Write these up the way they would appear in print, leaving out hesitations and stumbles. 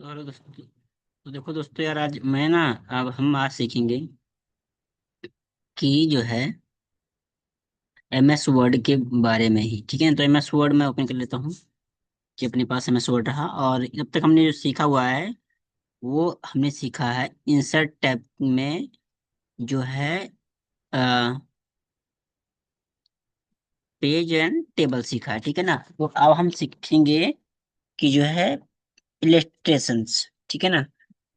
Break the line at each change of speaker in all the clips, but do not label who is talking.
और दोस्तों, तो देखो दोस्तों यार, आज मैं ना, अब हम आज सीखेंगे कि जो है MS वर्ड के बारे में ही। ठीक है, तो MS वर्ड मैं ओपन कर लेता हूँ कि अपने पास MS वर्ड रहा। और अब तक हमने जो सीखा हुआ है वो हमने सीखा है इंसर्ट टैब में, जो है पेज एंड टेबल सीखा है। ठीक है ना, तो अब हम सीखेंगे कि जो है इलेस्ट्रेशंस। ठीक है ना,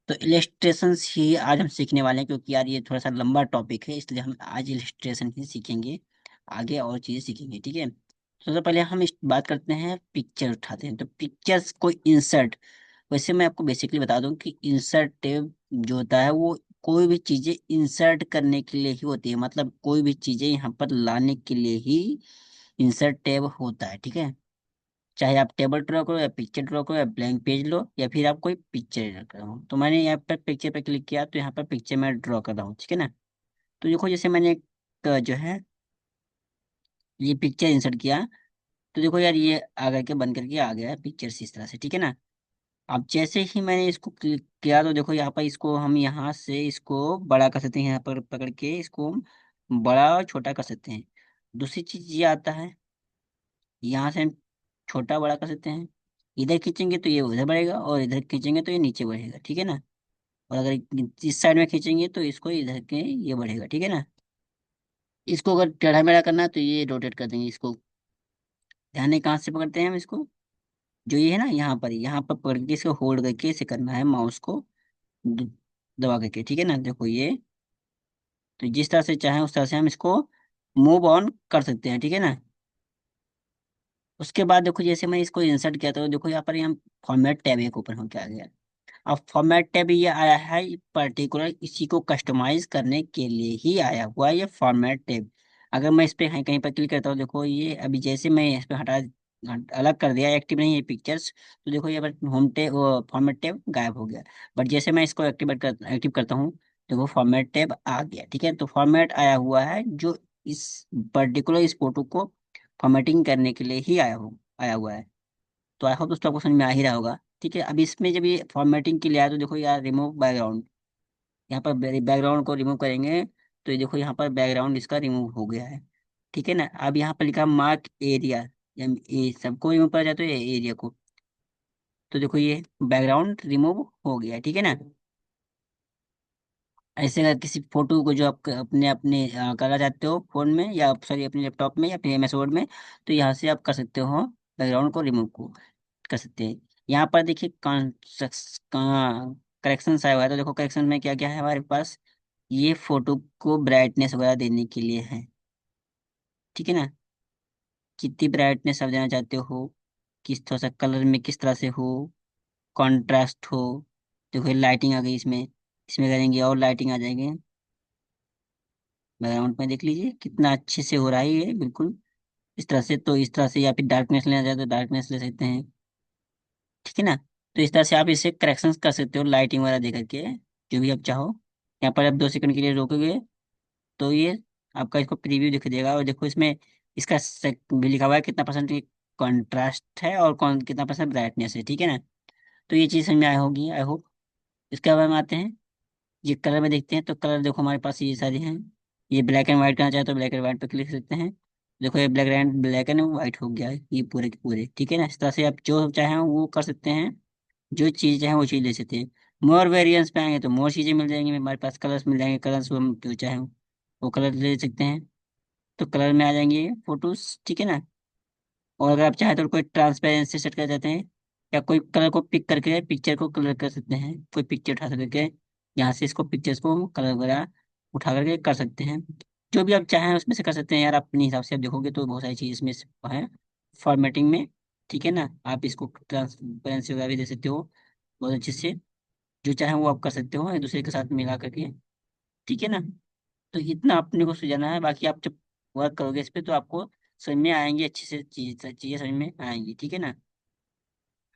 तो इलेस्ट्रेशंस ही आज हम सीखने वाले हैं, क्योंकि यार ये थोड़ा सा लंबा टॉपिक है, इसलिए हम आज इलेस्ट्रेशन ही सीखेंगे। आगे और चीजें सीखेंगे। ठीक है, तो सबसे पहले हम इस बात करते हैं, पिक्चर उठाते हैं। तो पिक्चर्स को इंसर्ट, वैसे मैं आपको बेसिकली बता दूं कि इंसर्ट टैब जो होता है वो कोई भी चीजें इंसर्ट करने के लिए ही होती है। मतलब कोई भी चीजें यहाँ पर लाने के लिए ही इंसर्ट टैब होता है। ठीक है, चाहे आप टेबल ड्रॉ करो या पिक्चर ड्रॉ करो या ब्लैंक पेज लो या फिर आप कोई पिक्चर ड्रॉ करो। तो मैंने यहाँ पर पिक्चर पे क्लिक किया, तो यहाँ पर पिक्चर मैं ड्रॉ कर रहा हूँ। ठीक है ना, तो देखो जैसे मैंने एक जो है ये पिक्चर इंसर्ट किया, तो देखो यार ये आ करके बन करके आ गया है पिक्चर इस तरह से। ठीक है ना, अब जैसे ही मैंने इसको क्लिक किया तो देखो यहाँ पर इसको हम यहाँ से इसको बड़ा कर सकते हैं, यहाँ पर पकड़ के इसको हम बड़ा और छोटा कर सकते हैं। दूसरी चीज ये आता है, यहाँ से हम छोटा बड़ा कर सकते हैं। इधर खींचेंगे तो ये उधर बढ़ेगा और इधर खींचेंगे तो ये नीचे बढ़ेगा। ठीक है ना, और अगर इस साइड में खींचेंगे तो इसको इधर के ये बढ़ेगा। ठीक है ना, इसको अगर टेढ़ा मेढ़ा करना है तो ये रोटेट कर देंगे इसको। ध्यान नहीं, कहाँ से पकड़ते हैं हम इसको, जो ये है ना यहाँ पर पकड़ के इसको होल्ड करके इसे करना है माउस को द- दबा करके। ठीक है ना, देखो ये, तो जिस तरह से चाहे उस तरह से हम इसको मूव ऑन कर सकते हैं। ठीक है ना, उसके बाद देखो जैसे मैं इसको इंसर्ट किया तो देखो यहाँ पर हम फॉर्मेट टैब एक ऊपर हो के आ गया। अब फॉर्मेट टैब ये आया है पर्टिकुलर इसी को कस्टमाइज करने के लिए ही आया हुआ है ये फॉर्मेट टैब। अगर मैं इस पे कहीं कहीं पर क्लिक करता हूँ, देखो ये अभी जैसे मैं इस पे अलग कर दिया, एक्टिव नहीं है पिक्चर्स, तो देखो ये होम टैब फॉर्मेट टैब गायब हो गया। बट जैसे मैं इसको एक्टिव करता हूँ, देखो फॉर्मेट टैब आ गया। ठीक है, तो फॉर्मेट आया हुआ है जो इस पर्टिकुलर इस फोटो को फॉर्मेटिंग करने के लिए ही आया हुआ है। तो आई होप दोस्तों आपको समझ में आ ही रहा होगा। ठीक है, अब इसमें जब ये फॉर्मेटिंग के लिए आया तो देखो यार रिमूव बैकग्राउंड, यहाँ पर बैकग्राउंड को रिमूव करेंगे तो ये देखो यहाँ पर बैकग्राउंड इसका रिमूव हो गया है। ठीक है ना, अब यहाँ पर लिखा मार्क एरिया, ये सबको रिमूव करा जाए तो ये एरिया को, तो देखो ये बैकग्राउंड रिमूव हो गया। ठीक है ना, ऐसे अगर किसी फोटो को जो आप अपने अपने करना चाहते हो फोन में या सॉरी अपने लैपटॉप में या फिर MS वर्ड में, तो यहाँ से आप कर सकते हो बैकग्राउंड को रिमूव को कर सकते हैं। यहाँ पर देखिए करेक्शन आया हुआ है, तो देखो करेक्शन में क्या क्या है हमारे पास, ये फोटो को ब्राइटनेस वगैरह देने के लिए है। ठीक है ना, कितनी ब्राइटनेस आप देना चाहते हो, किस थोड़ा सा कलर में किस तरह से हो, कॉन्ट्रास्ट हो। देखो लाइटिंग आ गई इसमें, इसमें करेंगे और लाइटिंग आ जाएगी बैकग्राउंड में। देख लीजिए कितना अच्छे से हो रहा है ये बिल्कुल इस तरह से। तो इस तरह से, या फिर डार्कनेस लेना चाहते तो डार्कनेस ले सकते हैं। ठीक है ना, तो इस तरह से आप इसे करेक्शन कर सकते हो लाइटिंग वगैरह दे करके, जो भी आप चाहो। यहाँ पर आप 2 सेकंड के लिए रोकोगे तो ये आपका इसको प्रीव्यू दिख जाएगा। और देखो इसमें इसका भी लिखा हुआ है कितना परसेंट कॉन्ट्रास्ट है और कौन कितना परसेंट ब्राइटनेस है। ठीक है ना, तो ये चीज़ समझ में आई होगी आई होप। इसके बाद हम आते हैं, ये कलर में देखते हैं। तो कलर देखो हमारे पास ये सारे हैं। ये ब्लैक एंड व्हाइट करना चाहे तो ब्लैक एंड व्हाइट पे क्लिक करते हैं। देखो ये ब्लैक एंड व्हाइट हो गया है ये पूरे के पूरे। ठीक है ना, इस तरह से आप जो चाहें वो कर सकते हैं, जो चीज़ चाहें वो चीज़ ले सकते हैं। मोर वेरिएंस पे आएंगे तो मोर चीज़ें मिल जाएंगी, हमारे पास कलर्स मिल जाएंगे, कलर्स वो हम जो चाहें वो कलर ले सकते हैं। तो कलर में आ जाएंगे फोटोज। ठीक है ना, और अगर आप चाहें तो कोई ट्रांसपेरेंसी सेट कर देते हैं, या कोई कलर को पिक करके पिक्चर को कलर कर सकते हैं। कोई पिक्चर उठा करके यहाँ से इसको पिक्चर्स को कलर वगैरह उठा करके कर सकते हैं। जो भी आप चाहें उसमें से कर सकते हैं यार, आप अपने हिसाब से आप देखोगे तो बहुत सारी चीज़ इसमें से है फॉर्मेटिंग में। ठीक है ना, आप इसको ट्रांसपेरेंसी वगैरह भी दे सकते हो बहुत अच्छे से, जो चाहे वो आप कर सकते हो एक दूसरे के साथ मिला करके। ठीक है ना, तो इतना अपने को सुझाना है, बाकी आप जब वर्क करोगे इस पे तो आपको समझ में आएंगी अच्छे से, चीज़ें चीज़ें समझ में आएंगी। ठीक है ना,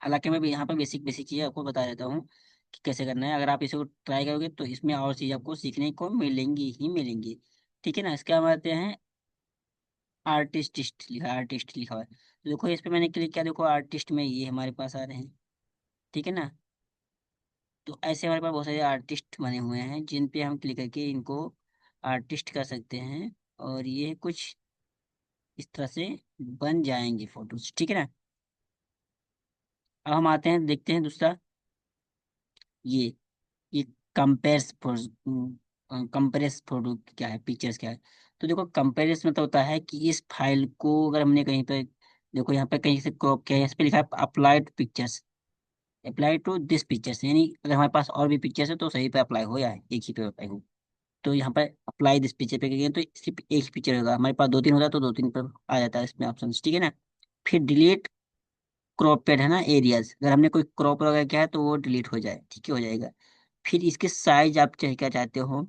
हालांकि मैं भी यहाँ पर बेसिक बेसिक चीज़ें आपको बता देता हूँ कि कैसे करना है। अगर आप इसे ट्राई करोगे तो इसमें और चीज़ आपको सीखने को मिलेंगी ही मिलेंगी। ठीक है ना, इसके बाद आते हैं आर्टिस्ट लिखा हुआ है। तो देखो इस पे मैंने क्लिक किया, देखो आर्टिस्ट में ये हमारे पास आ रहे हैं। ठीक है ना, तो ऐसे हमारे पास बहुत सारे आर्टिस्ट बने हुए हैं जिन पे हम क्लिक करके इनको आर्टिस्ट कर सकते हैं, और ये कुछ इस तरह से बन जाएंगे फोटोज, ठीक है ना। अब हम आते हैं, देखते हैं दूसरा, ये ये कंपेयर्स कंपेरेस फोटो क्या है, पिक्चर्स क्या है। तो देखो कंपेरेस मतलब होता है कि इस फाइल को अगर हमने कहीं पे, देखो यहाँ पे कहीं से क्रॉप किया है, इस पे लिखा है applied pictures, apply to this pictures, यानी अगर हमारे पास और भी पिक्चर्स है तो सही पे अप्लाई हो या एक ही पे अप्लाई हो। तो यहाँ पर अप्लाई दिस पिक्चर पे करेंगे तो सिर्फ एक ही पिक्चर होगा, हमारे पास दो तीन होता तो दो तीन पर आ जाता है इसमें ऑप्शन, ठीक है ना। फिर डिलीट क्रॉपेड है ना एरियाज, अगर हमने कोई क्रॉप वगैरह किया है तो वो डिलीट हो जाए, ठीक है, हो जाएगा। फिर इसके साइज आप चाहे क्या चाहते हो,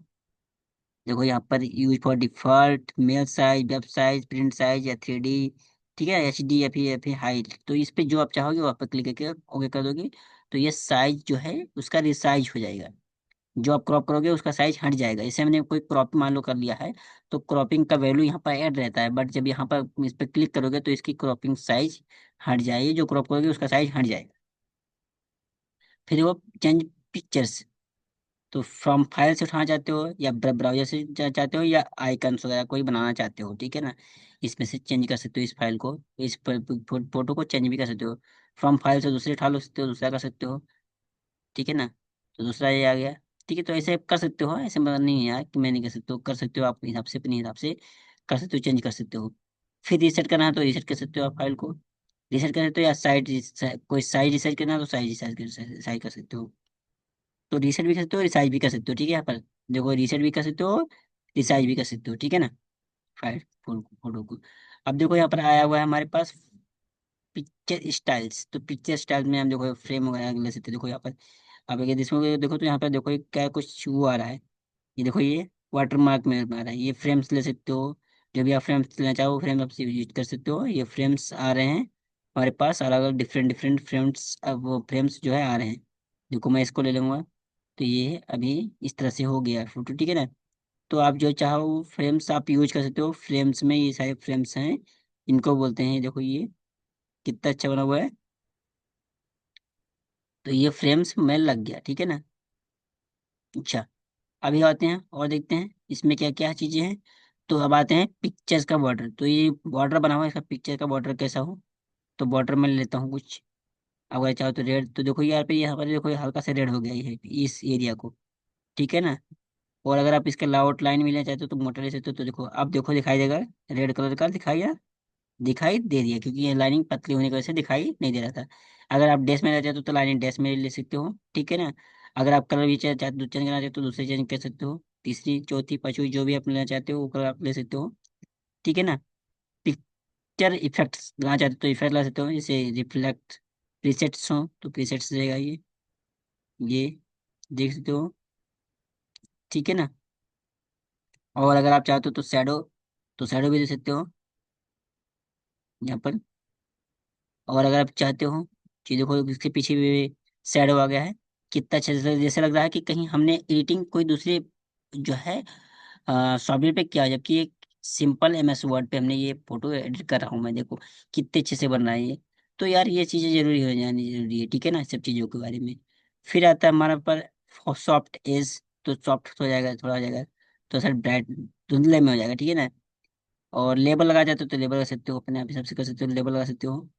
देखो यहाँ पर use for default mail size, web size, print size या 3D, ठीक है, HD या फिर हाइट। तो इस पे जो आप चाहोगे वहाँ पर क्लिक करके ओके कर दोगे, तो ये साइज जो है उसका रिसाइज हो जाएगा। जो आप क्रॉप करोगे उसका साइज हट जाएगा। इसे हमने कोई क्रॉप मान लो कर लिया है, तो क्रॉपिंग का वैल्यू यहाँ पर ऐड रहता है, बट जब यहाँ पर इस पर क्लिक करोगे तो इसकी क्रॉपिंग साइज हट जाएगी, जो क्रॉप करोगे उसका साइज हट जाएगा। फिर वो चेंज पिक्चर्स, तो फ्रॉम फाइल से उठाना चाहते हो या ब्राउजर से चाहते हो या आइकन्स वगैरह कोई बनाना चाहते हो, ठीक है ना। इसमें से चेंज कर सकते हो इस फाइल को, इस फोटो को चेंज भी कर सकते हो। फ्रॉम फाइल से दूसरे उठा लो सकते हो, दूसरा कर सकते हो, ठीक है ना। तो दूसरा ये आ गया, ठीक है। तो ऐसे कर सकते हो, ऐसे मतलब नहीं है यार कि मैं नहीं कर सकते हो, कर सकते हो आप अपने हिसाब से, अपने हिसाब से कर सकते हो, चेंज कर सकते हो। फिर रीसेट करना है तो रीसेट कर सकते हो आप फाइल को, रीसेट कर सकते हो, या कोई साइज रिसेट करना है तो साइज साइज कर सकते हो। तो रीसेट भी कर सकते हो, रिसाइज भी कर सकते हो, ठीक है। यहाँ पर देखो रीसेट भी कर सकते हो, रिसाइज भी कर सकते हो, ठीक है ना, फाइल फोटो को। अब देखो यहाँ पर आया हुआ है हमारे पास पिक्चर स्टाइल्स, तो पिक्चर स्टाइल में हम देखो फ्रेम वगैरह ले सकते हैं। देखो यहाँ पर अब अगर इसमें देखो तो यहाँ पर देखो ये क्या कुछ वो आ रहा है, ये देखो ये वाटर मार्क में आ रहा है, ये फ्रेम्स ले सकते हो। जो भी आप फ्रेम्स लेना चाहो फ्रेम आप यूज कर सकते हो। ये फ्रेम्स आ रहे हैं हमारे पास अलग अलग डिफरेंट डिफरेंट फ्रेम्स, अब वो फ्रेम्स जो है आ रहे हैं। देखो मैं इसको ले लूंगा, तो ये अभी इस तरह से हो गया फोटो, ठीक है ना। तो आप जो चाहो फ्रेम्स आप यूज कर सकते हो, फ्रेम्स में ये सारे फ्रेम्स हैं, इनको बोलते हैं। देखो ये कितना अच्छा बना हुआ है, तो ये फ्रेम्स में लग गया, ठीक है ना। अच्छा, अभी आते हैं और देखते हैं इसमें क्या क्या चीजें हैं। तो अब आते हैं पिक्चर्स का बॉर्डर, तो ये बॉर्डर बना हुआ है, इसका पिक्चर का बॉर्डर कैसा हो। तो बॉर्डर में ले लेता हूँ कुछ, अगर चाहो तो रेड, तो देखो यहाँ पे, यहाँ पर देखो ये हल्का सा रेड हो गया है इस एरिया को, ठीक है ना। और अगर आप इसका लाउट लाइन मिलना चाहते हो तो मोटर ले सकते हो। तो देखो अब देखो दिखाई देगा, रेड कलर का दिखाई, दिखाई दे रही है, क्योंकि ये लाइनिंग पतली होने की वजह से दिखाई नहीं दे रहा था। अगर आप डैश में रहते हो तो लाइनिंग डैश में ले सकते हो, ठीक है ना। अगर आप कलर भी चेंज करना चाहते हो तो दूसरे चेंज कर सकते हो, तीसरी चौथी पांचवी जो भी आप लेना चाहते हो वो कलर आप ले सकते हो, ठीक है ना। पिक्चर इफेक्ट्स लाना चाहते हो तो इफेक्ट ला सकते हो, जैसे रिफ्लेक्ट, प्रीसेट्स हो तो प्रीसेट्स रहेगा ये देख सकते हो, ठीक है ना। और अगर आप चाहते हो तो शैडो, तो शैडो भी दे सकते हो यहाँ पर। और अगर आप चाहते हो कि देखो इसके पीछे भी शैडो आ गया है, कितना अच्छा, जैसे लग रहा है कि कहीं हमने एडिटिंग कोई दूसरे जो है सॉफ्टवेयर पे किया, जबकि एक सिंपल MS वर्ड पे हमने ये फोटो एडिट कर रहा हूँ मैं, देखो कितने अच्छे से बन रहा है ये। तो यार ये चीज़ें जरूरी हो जानी जरूरी है, ठीक है ना, सब चीज़ों के बारे में। फिर आता है हमारा पर सॉफ्ट एज, तो सॉफ्ट हो जाएगा, थोड़ा हो जाएगा, तो सर ब्राइट धुंधले में हो जाएगा, ठीक है ना। और लेबल लगा जाते हो तो लेबल लगा सकते हो, अपने आप हिसाब से कर सकते हो, लेबल लगा सकते हो।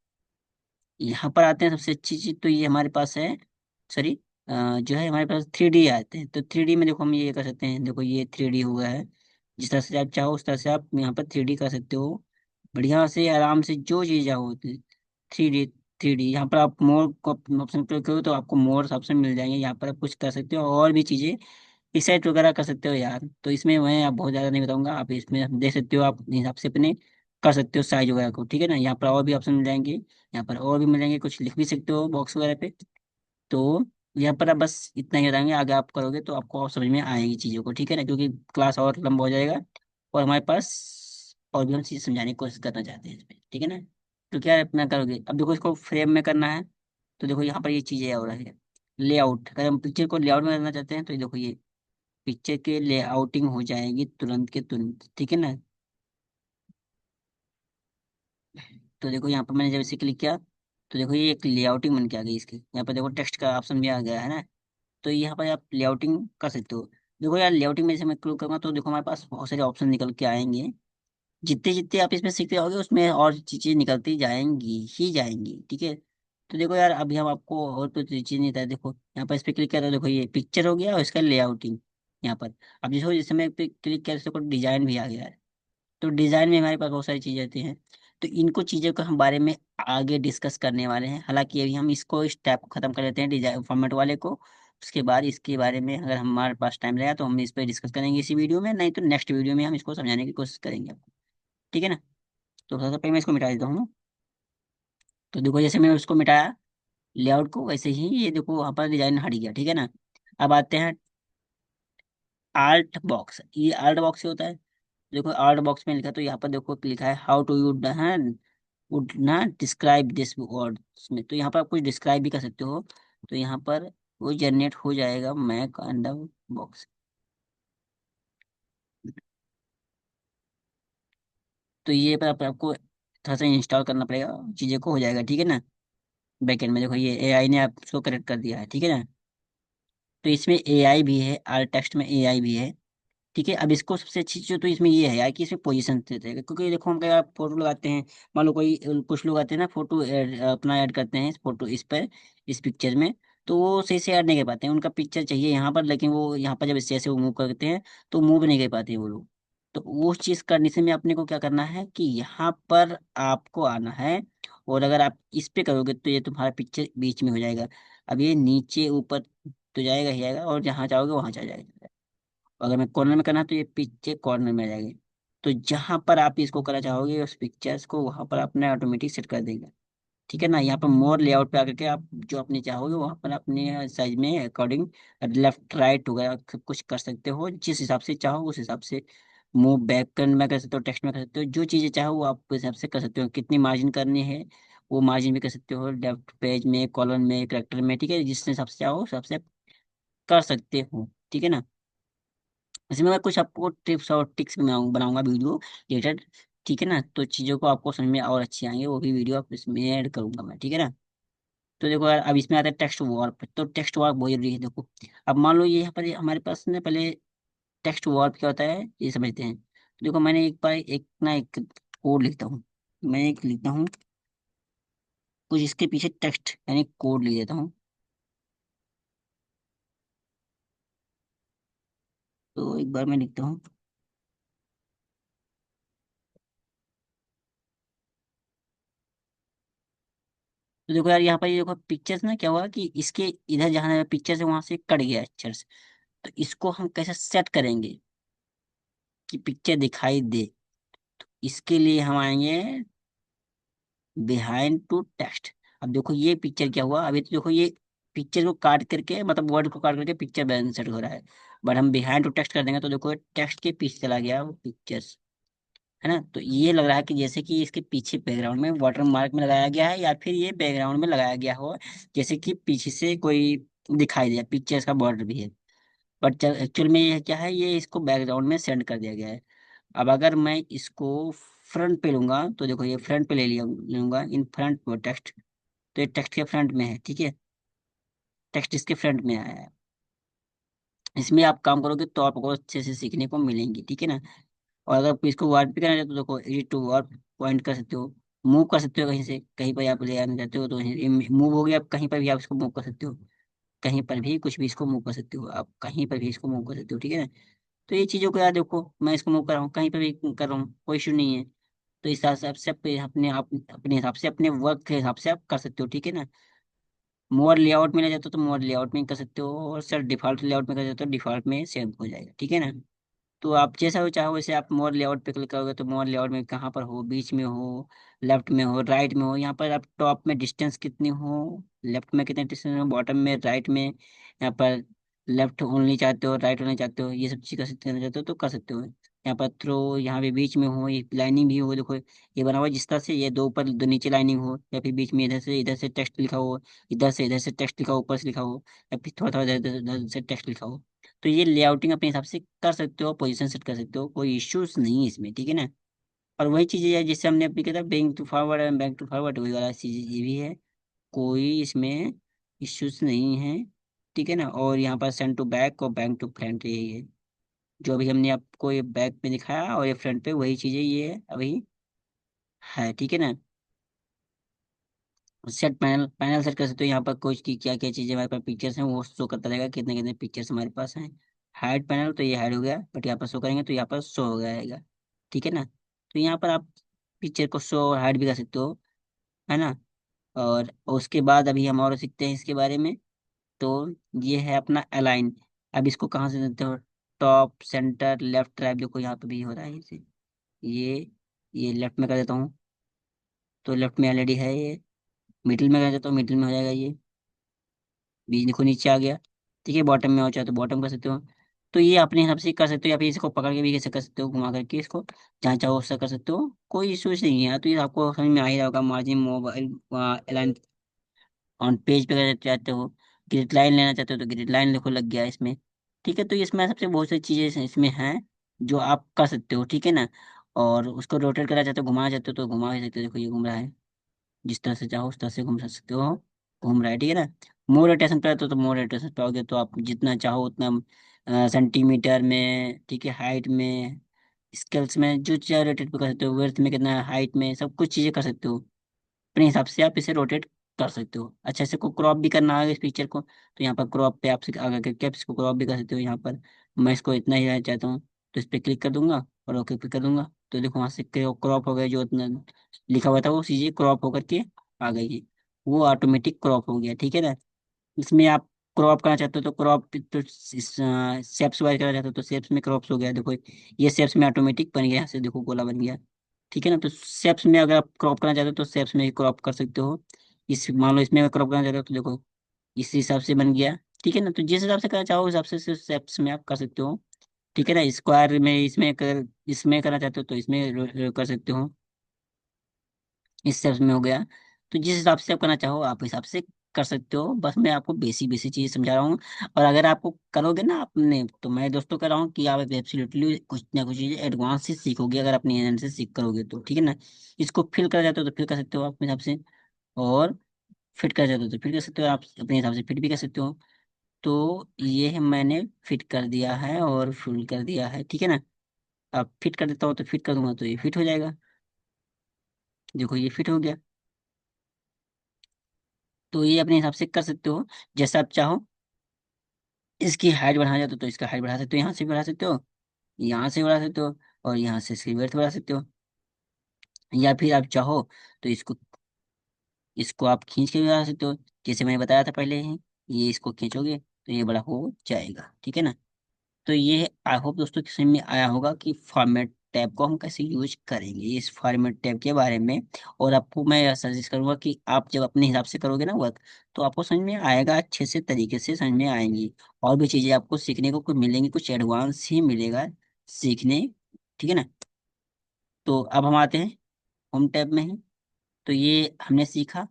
यहाँ पर आते हैं सबसे अच्छी चीज, तो ये हमारे पास है, सॉरी, जो है हमारे पास 3D आते हैं। तो 3D में देखो हम ये कर सकते हैं, देखो ये 3D हुआ है, जिस तरह से आप चाहो उस तरह से आप यहाँ पर 3D कर सकते हो, बढ़िया से आराम से जो चीज चाहो। 3D यहाँ पर आप मोर को ऑप्शन क्लिक करो तो आपको मोर ऑप्शन मिल जाएंगे, यहाँ पर आप कुछ कर सकते हो और भी चीजें डिसाइड वगैरह कर सकते हो यार। तो इसमें मैं आप बहुत ज़्यादा नहीं बताऊंगा, आप इसमें देख सकते हो, आप अपने हिसाब से अपने कर सकते हो साइज वगैरह को, ठीक है ना। यहाँ पर और भी ऑप्शन मिल जाएंगे, यहाँ पर और भी मिल जाएंगे, कुछ लिख भी सकते हो बॉक्स वगैरह पे। तो यहाँ पर आप बस इतना ही बताएंगे, आगे आप करोगे तो आपको और समझ में आएगी चीज़ों को, ठीक है ना, क्योंकि क्लास और लंबा हो जाएगा और हमारे पास और भी हम चीज़ समझाने की कोशिश करना चाहते हैं इसमें, ठीक है ना। तो क्या अपना करोगे, अब देखो इसको फ्रेम में करना है, तो देखो यहाँ पर ये चीज़ें हो रही है। लेआउट, अगर हम पिक्चर को लेआउट में करना चाहते हैं तो ये देखो ये पिक्चर के लेआउटिंग हो जाएगी तुरंत के तुरंत, ठीक है ना। तो देखो यहाँ पर मैंने जब इसे क्लिक किया तो देखो ये एक लेआउटिंग बन के आ गई इसकी, यहाँ पर देखो टेक्स्ट का ऑप्शन भी आ गया है ना, तो यहाँ पर आप लेआउटिंग कर सकते हो। देखो यार, लेआउटिंग में जैसे मैं क्लिक करूँगा तो देखो हमारे पास बहुत सारे ऑप्शन निकल के आएंगे। जितने जितने आप इसमें सीखते जाओगे उसमें और चीजें निकलती जाएंगी ही जाएंगी, ठीक है। तो देखो यार, अभी हम आपको और तो चीज नहीं था। देखो यहाँ पर इस पे क्लिक करो, देखो ये पिक्चर हो गया और इसका लेआउटिंग यहाँ पर। अब जैसे मैं पे क्लिक किया तो डिजाइन भी आ गया है। तो डिजाइन में हमारे पास बहुत सारी चीजें होती हैं। तो इनको चीजों का हम बारे में आगे डिस्कस करने वाले हैं। हालांकि अभी हम इसको इस टैब को खत्म कर लेते हैं, डिजाइन फॉर्मेट वाले को। उसके बाद इसके बारे में अगर हमारे पास टाइम रहेगा तो हम इस पर डिस्कस करेंगे इसी वीडियो में, नहीं तो नेक्स्ट वीडियो में हम इसको समझाने की कोशिश करेंगे आपको, ठीक है ना। तो सबसे पहले मैं इसको मिटा देता हूँ। तो देखो जैसे मैंने उसको मिटाया लेआउट को, वैसे ही ये देखो वहाँ पर डिजाइन हट गया, ठीक है ना। अब आते हैं आर्ट बॉक्स। ये आर्ट बॉक्स होता है। देखो आर्ट बॉक्स में लिखा, तो यहाँ पर देखो लिखा है how to you done would ना डिस्क्राइब दिस वर्ड्स में। तो यहाँ पर आप कुछ डिस्क्राइब भी कर सकते हो। तो यहाँ पर वो जनरेट हो जाएगा मैक अंडर बॉक्स। तो ये पर आपको थोड़ा सा इंस्टॉल करना पड़ेगा, चीज़ें को हो जाएगा, ठीक है ना। बैकएंड में देखो ये एआई ने आपको करेक्ट कर दिया है, ठीक है ना। तो इसमें एआई भी है, आर्ट टेक्स्ट में एआई भी है, ठीक है। अब इसको सबसे अच्छी चीज तो इसमें ये है यार कि इसमें पोजीशन देते हैं। क्योंकि देखो हम कई बार फोटो लगाते हैं, मान लो कोई कुछ लोग आते हैं ना फोटो अपना ऐड करते हैं इस फोटो इस पर इस पिक्चर में। तो वो सही से ऐड नहीं कर पाते हैं, उनका पिक्चर चाहिए यहाँ पर, लेकिन वो यहाँ पर जब इस जैसे वो मूव करते हैं तो मूव नहीं कर पाते हैं वो लोग। तो वो चीज करने से में अपने को क्या करना है कि यहाँ पर आपको आना है। और अगर आप इस पे करोगे तो ये तुम्हारा पिक्चर बीच में हो जाएगा। अब ये नीचे ऊपर तो जाएगा ही जाएगा, और जहाँ चाहोगे वहां चला जाएगा। अगर मैं कॉर्नर में करना तो ये पिक्चर कॉर्नर में आ जाएगी। तो जहां पर आप इसको करना चाहोगे उस पिक्चर्स को वहां पर अपने ऑटोमेटिक सेट कर देगा, ठीक है ना। यहाँ पर मोर लेआउट पे आकर के आप जो अपने चाहोगे वहां पर अपने साइज में अकॉर्डिंग लेफ्ट राइट वगैरह सब कुछ कर सकते हो, जिस हिसाब से चाहो उस हिसाब से। मूव बैक में कर सकते हो, टेक्स्ट में कर सकते हो, जो चीजें चाहो वो आप उस हिसाब से कर सकते हो। कितनी मार्जिन करनी है वो मार्जिन भी कर सकते हो, लेफ्ट पेज में, कॉलम में, करेक्टर में, ठीक है। जिस हिसाब से चाहो उस हिसाब से कर सकते हो, ठीक है ना। इसमें मैं कुछ आपको टिप्स और टिक्स बनाऊंगा वीडियो रिलेटेड, ठीक है ना। तो चीज़ों को आपको समझ में और अच्छी आएंगे, वो भी वीडियो आप इसमें ऐड करूंगा मैं, ठीक है ना। तो देखो यार, अब इसमें आता है टेक्स्ट वॉर्प। तो टेक्स्ट वॉर्प बहुत जरूरी है। देखो अब मान लो ये यहाँ पर हमारे पास ना पहले टेक्स्ट वॉर्प क्या होता है ये समझते हैं। तो देखो मैंने एक बार एक कोड लिखता हूँ। मैं एक लिखता हूँ कुछ इसके पीछे टेक्स्ट यानी कोड लिख देता हूँ। तो एक बार मैं लिखता हूँ। तो देखो यार, यहाँ पर ये देखो पिक्चर्स ना क्या हुआ कि इसके इधर जहाँ पिक्चर्स है वहां से कट गया अक्षर। तो इसको हम कैसे सेट करेंगे कि पिक्चर दिखाई दे। इसके लिए हम आएंगे बिहाइंड टू टेक्स्ट। अब देखो ये पिक्चर क्या हुआ, अभी तो देखो ये पिक्चर को काट करके मतलब वर्ड को काट करके पिक्चर बैलेंस सेट हो रहा है। बट हम बिहाइंड टू टेक्स्ट कर देंगे तो देखो टेक्स्ट के पीछे चला गया वो पिक्चर्स, है ना। तो ये लग रहा है कि जैसे कि इसके पीछे बैकग्राउंड में वाटर मार्क में लगाया गया है, या फिर ये बैकग्राउंड में लगाया गया हो, जैसे कि पीछे से कोई दिखाई दिया, पिक्चर्स का बॉर्डर भी है। बट एक्चुअल में ये क्या है, ये इसको बैकग्राउंड में सेंड कर दिया गया है। अब अगर मैं इसको फ्रंट पे लूंगा तो देखो ये फ्रंट पे ले लिया लूंगा इन फ्रंट वो टेक्स्ट। तो ये टेक्स्ट के फ्रंट में है, ठीक है। टेक्स्ट इसके फ्रंट में आया है। इसमें आप काम करोगे तो आपको अच्छे से सीखने को मिलेंगी, ठीक है ना। और अगर इसको वार्प भी करना चाहते हो तो देखो एडिट टू वार्प पॉइंट कर सकते हो। मूव कर सकते हो कहीं से कहीं पर आप ले आना चाहते हो तो मूव हो गया। आप कहीं पर भी आप इसको मूव कर सकते हो, कहीं पर भी कुछ भी इसको मूव कर सकते हो, आप कहीं पर भी इसको मूव कर सकते हो, ठीक है ना। तो ये चीजों को याद रखो, मैं इसको मूव कर रहा हूँ कहीं पर भी कर रहा हूँ, कोई इशू नहीं है। तो इस हिसाब से अपने आप अपने हिसाब से अपने वर्क के हिसाब से आप कर सकते हो, ठीक है ना। मोर लेआउट में ले जाते हो तो मोर लेआउट में कर सकते हो, और सर डिफॉल्ट लेआउट में कर जाते हो डिफॉल्ट में सेव हो जाएगा, ठीक है ना। तो आप जैसा हो चाहो वैसे आप मोर लेआउट पे क्लिक करोगे तो मोर लेआउट में कहाँ पर हो, बीच में हो, लेफ्ट में हो, राइट में हो, यहाँ पर आप टॉप में डिस्टेंस कितनी हो, लेफ्ट में कितने डिस्टेंस हो, बॉटम में, राइट में, यहाँ पर लेफ्ट ओनली चाहते हो, राइट ओनली चाहते हो, ये सब चीज़ कर सकते करना चाहते हो तो कर सकते हो। यहाँ पर थ्रो, यहाँ पे बीच में हो, ये लाइनिंग भी हो, देखो ये बना हुआ है जिस तरह से ये दो ऊपर दो नीचे लाइनिंग हो, या फिर बीच में इधर से टेक्स्ट लिखा हो, इधर से टेक्स्ट लिखा हो, ऊपर से लिखा हो, या फिर थोड़ा थोड़ा इधर से टेक्स्ट लिखा हो। तो ये लेआउटिंग अपने हिसाब से कर सकते हो, पोजीशन सेट कर सकते हो, कोई इश्यूज नहीं है इसमें, ठीक है ना। और वही चीज़ है जिससे हमने अपनी किताब bank to forward and back to forward वही वाला चीज़ ये भी है, कोई इसमें इश्यूज नहीं है। ठीक है ना। और यहाँ पर सेंड टू बैक और बैक टू फ्रंट, यही है जो अभी हमने आपको ये बैक पे दिखाया, और ये फ्रंट पे वही चीजें ये है अभी है, ठीक है ना। सेट पैनल, पैनल सेट कर सकते हो यहाँ पर कुछ की क्या क्या चीजें हमारे पास पिक्चर्स हैं वो शो करता रहेगा, कितने कितने पिक्चर्स हमारे पास हैं। हाइड पैनल तो ये हाइड हो गया, बट यहाँ पर शो करेंगे तो यहाँ पर शो हो जाएगा, ठीक है ना। तो यहाँ पर आप पिक्चर को शो और हाइड भी कर सकते हो, है ना। और उसके बाद अभी हम और सीखते हैं इसके बारे में। तो ये है अपना अलाइन। अब इसको कहाँ से देते हो, टॉप सेंटर लेफ्ट राइट, देखो यहाँ पे भी हो रहा है इसे। ये लेफ्ट में कर देता हूँ, तो लेफ्ट में ऑलरेडी है ये। मिडिल में कर देता हूँ, मिडिल में हो जाएगा ये। बीच देखो नीचे आ गया, ठीक है। बॉटम में हो चाहे तो बॉटम कर सकते हो। तो ये अपने हिसाब से कर सकते हो, या फिर इसको पकड़ के भी कैसे कर सकते हो, घुमा करके इसको जहाँ चाहो उससे कर सकते हो, कोई इशूज नहीं है। तो ये आपको समझ में आ ही रहा होगा, margin mobile align on page पे करना चाहते हो, ग्रिड लाइन लेना चाहते हो तो ग्रिड लाइन देखो लग गया इसमें, ठीक है। तो इसमें सबसे बहुत सारी चीजें इसमें हैं जो आप कर सकते हो, ठीक है ना। और उसको रोटेट करना चाहते हो, घुमाना चाहते हो तो घुमा भी सकते हो, देखो ये घूम रहा है, जिस तरह से चाहो उस तरह से घूम सकते हो, घूम रहा है, ठीक है ना। मोर रोटेशन पे तो मोर रोटेशन पे आओगे तो आप जितना चाहो उतना सेंटीमीटर में, ठीक है, हाइट में, स्केल्स में जो चाहे रोटेट पे कर सकते हो, वर्थ में कितना, हाइट में, सब कुछ चीजें कर सकते हो। अपने हिसाब से आप इसे रोटेट कर सकते हो। अच्छा, इसे को क्रॉप भी करना है इस पिक्चर को, तो यहाँ पर क्रॉप पे आप आगे करके आप इसको क्रॉप भी कर सकते हो। यहाँ पर मैं इसको इतना ही रहना चाहता हूँ तो इस पर क्लिक कर दूंगा और ओके पे कर दूंगा, तो देखो वहाँ से क्रॉप हो गया, जो इतना लिखा हुआ था वो चीजें क्रॉप होकर के आ गई है, वो ऑटोमेटिक क्रॉप हो गया, ठीक है ना। इसमें आप क्रॉप करना चाहते हो तो क्रॉप, तो शेप्स वाइज करना चाहते हो तो शेप्स में क्रॉप्स हो गया, देखो ये शेप्स में ऑटोमेटिक बन गया, यहाँ से देखो गोला बन गया, ठीक है ना। तो शेप्स में अगर आप क्रॉप करना चाहते हो तो शेप्स में क्रॉप कर सकते हो। इस मान लो इसमें क्रॉप करना चाहते हो तो देखो इस हिसाब से बन गया, ठीक है ना। तो जिस हिसाब से करना चाहो उस हिसाब से शेप्स में आप कर सकते हो, ठीक है ना। स्क्वायर में इसमें कर, इसमें करना चाहते हो तो इसमें कर सकते हो, इस शेप्स में हो गया। तो जिस हिसाब से आप करना चाहो आप हिसाब से कर सकते हो, बस मैं आपको बेसिक बेसिक चीज समझा रहा हूँ। और अगर आपको करोगे ना आपने, तो मैं दोस्तों कह रहा हूँ कि आप एब्सोल्युटली कुछ ना कुछ चीजें एडवांस से सीखोगे, अगर अपने हैंड से सीख करोगे तो, ठीक है ना। इसको फिल कर जाते हो तो फिल कर सकते हो आप अपने हिसाब से, और फिट कर जाते हो तो फिट कर सकते हो, आप अपने हिसाब से फिट भी कर सकते हो। तो ये है मैंने फिट कर दिया है और फुल कर दिया है, ठीक है ना। अब फिट कर देता हूँ तो फिट कर दूंगा तो ये फिट हो जाएगा, देखो ये फिट हो गया। तो ये अपने हिसाब से कर सकते हो जैसा आप चाहो। इसकी हाइट बढ़ाना चाहते हो तो इसका हाइट बढ़ा सकते हो, यहाँ से भी बढ़ा सकते हो, यहाँ से भी बढ़ा सकते हो, और यहाँ से इसकी विड्थ बढ़ा सकते हो। या फिर आप चाहो तो इसको आप खींच के भी बढ़ा सकते हो, जैसे मैंने बताया था पहले ही, ये इसको खींचोगे तो ये बड़ा हो जाएगा, ठीक है ना। तो ये आई होप दोस्तों की समझ में आया होगा कि फॉर्मेट टैब को हम कैसे यूज करेंगे, इस फॉर्मेट टैब के बारे में। और आपको मैं यह सजेस्ट करूंगा कि आप जब अपने हिसाब से करोगे ना वर्क, तो आपको समझ में आएगा, अच्छे से तरीके से समझ में आएंगी। और भी चीजें आपको सीखने को कुछ मिलेंगी, कुछ एडवांस ही मिलेगा सीखने, ठीक है ना। तो अब हम आते हैं होम टैब में ही। तो ये हमने सीखा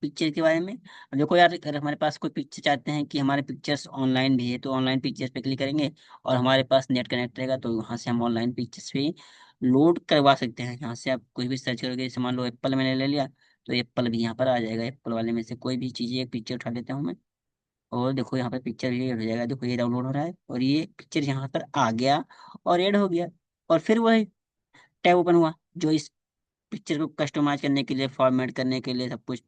पिक्चर के बारे में। अब देखो यार, अगर हमारे पास कोई पिक्चर चाहते हैं कि हमारे पिक्चर्स ऑनलाइन भी है, तो ऑनलाइन पिक्चर्स पे क्लिक करेंगे, और हमारे पास नेट कनेक्ट रहेगा तो वहाँ से हम ऑनलाइन पिक्चर्स भी लोड करवा सकते हैं। यहाँ से आप कोई भी सर्च करोगे, जैसे मान लो एप्पल मैंने ले लिया, तो एप्पल भी यहाँ पर आ जाएगा, एप्पल वाले में से कोई भी चीज़ एक पिक्चर उठा लेता हूँ मैं, और देखो यहाँ पर पिक्चर ये हो जाएगा, देखो ये डाउनलोड हो रहा है और ये पिक्चर यहाँ पर आ गया और ऐड हो गया। और फिर वही टैब ओपन हुआ जो इस पिक्चर को कस्टमाइज करने के लिए, फॉर्मेट करने के लिए, सब कुछ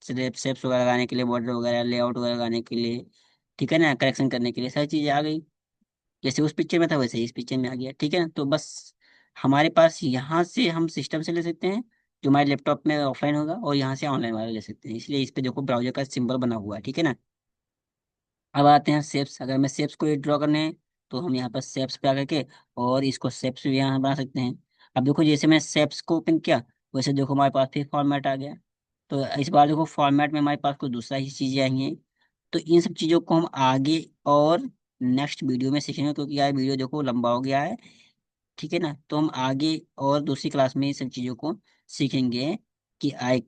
शेप्स वगैरह लगाने के लिए, बॉर्डर वगैरह, लेआउट वगैरह लगाने के लिए, ठीक है ना, करेक्शन करने के लिए, सारी चीजें आ गई। जैसे उस पिक्चर में था वैसे ही इस पिक्चर में आ गया, ठीक है ना। तो बस हमारे पास यहाँ से हम सिस्टम से ले सकते हैं, जो हमारे लैपटॉप में ऑफलाइन होगा, और यहाँ से ऑनलाइन वाला ले सकते हैं, इसलिए इस पे देखो ब्राउजर का सिंबल बना हुआ है, ठीक है ना। अब आते हैं शेप्स, अगर मैं शेप्स को ड्रॉ करने हैं तो हम यहाँ पर शेप्स पे आकर के, और इसको शेप्स भी यहाँ बना सकते हैं। अब देखो जैसे मैं शेप्स को ओपन किया, वैसे देखो हमारे पास फिर फॉर्मेट आ गया। तो इस बार देखो फॉर्मेट में हमारे पास कुछ दूसरा ही चीजें आई हैं। तो इन सब चीजों को हम आगे और नेक्स्ट वीडियो में सीखेंगे, क्योंकि यार वीडियो देखो लंबा हो गया है, ठीक है ना। तो हम आगे और दूसरी क्लास में इन सब चीजों को सीखेंगे कि आई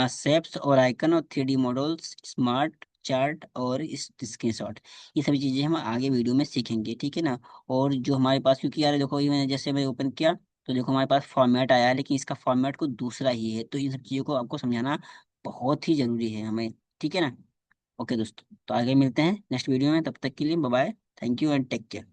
शेप्स और आइकन और 3D मॉडल्स, स्मार्ट चार्ट और स्क्रीनशॉट, ये सभी चीजें हम आगे वीडियो में सीखेंगे, ठीक है ना। और जो हमारे पास, क्योंकि यार देखो ये मैंने जैसे मैं ओपन किया तो देखो हमारे पास फॉर्मेट आया है, लेकिन इसका फॉर्मेट को दूसरा ही है, तो इन सब चीजों को आपको समझाना बहुत ही जरूरी है हमें, ठीक है ना। ओके दोस्तों, तो आगे मिलते हैं नेक्स्ट वीडियो में, तब तक के लिए bye bye. Thank you and take care.